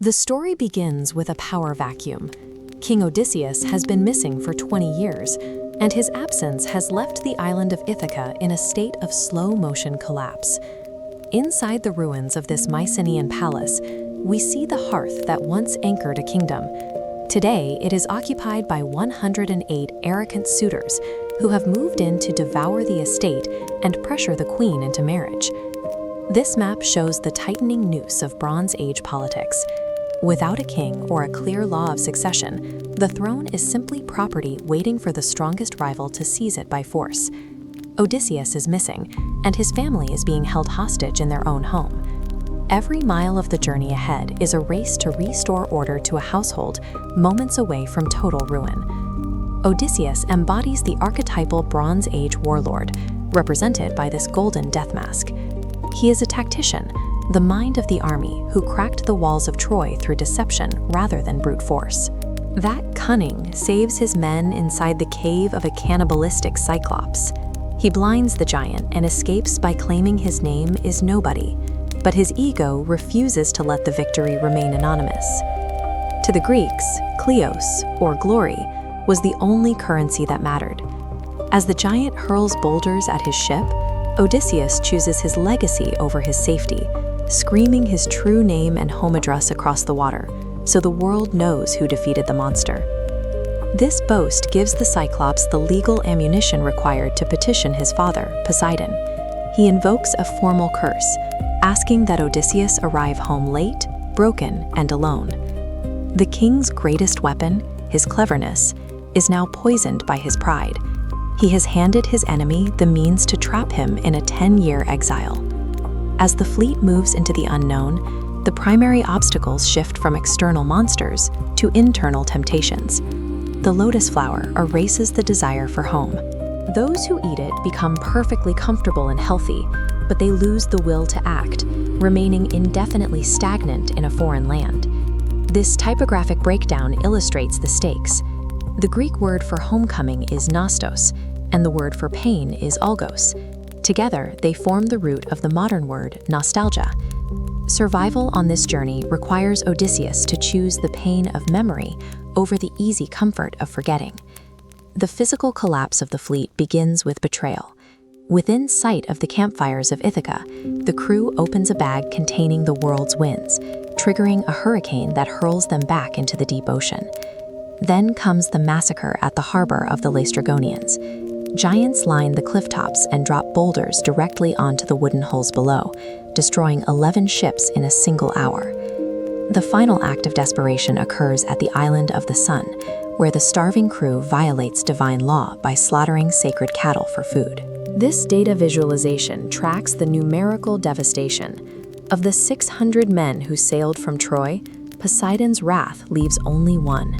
The story begins with a power vacuum. King Odysseus has been missing for 20 years, and his absence has left the island of Ithaca in a state of slow-motion collapse. Inside the ruins of this Mycenaean palace, we see the hearth that once anchored a kingdom. Today, it is occupied by 108 arrogant suitors who have moved in to devour the estate and pressure the queen into marriage. This map shows the tightening noose of Bronze Age politics. Without a king or a clear law of succession, the throne is simply property waiting for the strongest rival to seize it by force. Odysseus is missing, and his family is being held hostage in their own home. Every mile of the journey ahead is a race to restore order to a household moments away from total ruin. Odysseus embodies the archetypal Bronze Age warlord, represented by this golden death mask. He is a tactician, the mind of the army who cracked the walls of Troy through deception rather than brute force. That cunning saves his men inside the cave of a cannibalistic Cyclops. He blinds the giant and escapes by claiming his name is nobody, but his ego refuses to let the victory remain anonymous. To the Greeks, kleos, or glory, was the only currency that mattered. As the giant hurls boulders at his ship, Odysseus chooses his legacy over his safety, screaming his true name and home address across the water, so the world knows who defeated the monster. This boast gives the Cyclops the legal ammunition required to petition his father, Poseidon. He invokes a formal curse, asking that Odysseus arrive home late, broken, and alone. The king's greatest weapon, his cleverness, is now poisoned by his pride. He has handed his enemy the means to trap him in a 10-year exile. As the fleet moves into the unknown, the primary obstacles shift from external monsters to internal temptations. The lotus flower erases the desire for home. Those who eat it become perfectly comfortable and healthy, but they lose the will to act, remaining indefinitely stagnant in a foreign land. This typographic breakdown illustrates the stakes. The Greek word for homecoming is nostos, and the word for pain is algos. Together, they form the root of the modern word nostalgia. Survival on this journey requires Odysseus to choose the pain of memory over the easy comfort of forgetting. The physical collapse of the fleet begins with betrayal. Within sight of the campfires of Ithaca, the crew opens a bag containing the world's winds, triggering a hurricane that hurls them back into the deep ocean. Then comes the massacre at the harbor of the Laestrygonians. Giants line the cliff tops and drop boulders directly onto the wooden hulls below, destroying 11 ships in a single hour. The final act of desperation occurs at the island of the sun, where the starving crew violates divine law by slaughtering sacred cattle for food. This data visualization tracks the numerical devastation. Of the 600 men who sailed from Troy, Poseidon's wrath leaves only one.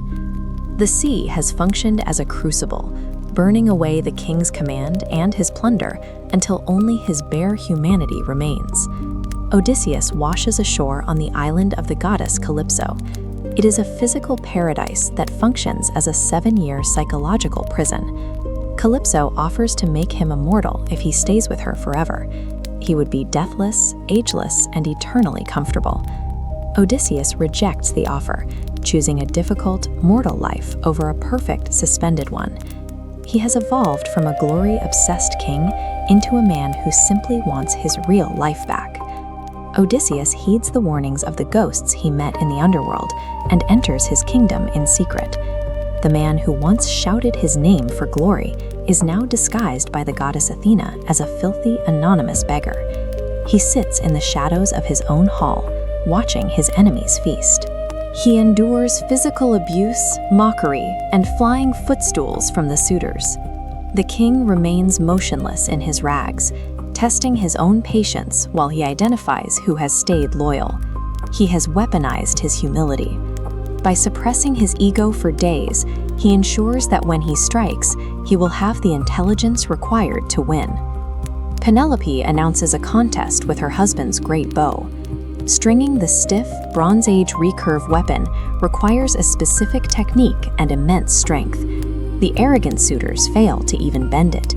The sea has functioned as a crucible, burning away the king's command and his plunder until only his bare humanity remains. Odysseus washes ashore on the island of the goddess Calypso. It is a physical paradise that functions as a 7-year psychological prison. Calypso offers to make him immortal if he stays with her forever. He would be deathless, ageless, and eternally comfortable. Odysseus rejects the offer, choosing a difficult, mortal life over a perfect, suspended one. He has evolved from a glory-obsessed king into a man who simply wants his real life back. Odysseus heeds the warnings of the ghosts he met in the underworld and enters his kingdom in secret. The man who once shouted his name for glory is now disguised by the goddess Athena as a filthy, anonymous beggar. He sits in the shadows of his own hall, watching his enemies feast. He endures physical abuse, mockery, and flying footstools from the suitors. The king remains motionless in his rags, testing his own patience while he identifies who has stayed loyal. He has weaponized his humility. By suppressing his ego for days, he ensures that when he strikes, he will have the intelligence required to win. Penelope announces a contest with her husband's great bow. Stringing the stiff, Bronze Age recurve weapon requires a specific technique and immense strength. The arrogant suitors fail to even bend it.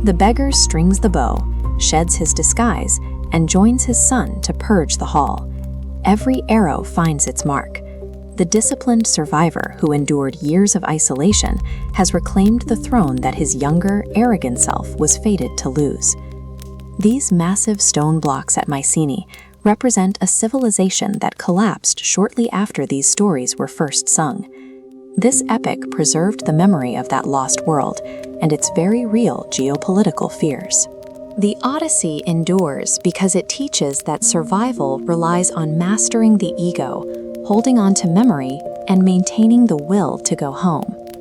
The beggar strings the bow, sheds his disguise, and joins his son to purge the hall. every arrow finds its mark. The disciplined survivor who endured years of isolation has reclaimed the throne that his younger, arrogant self was fated to lose. These massive stone blocks at Mycenae represent a civilization that collapsed shortly after these stories were first sung. This epic preserved the memory of that lost world and its very real geopolitical fears. The Odyssey endures because it teaches that survival relies on mastering the ego, holding on to memory, and maintaining the will to go home.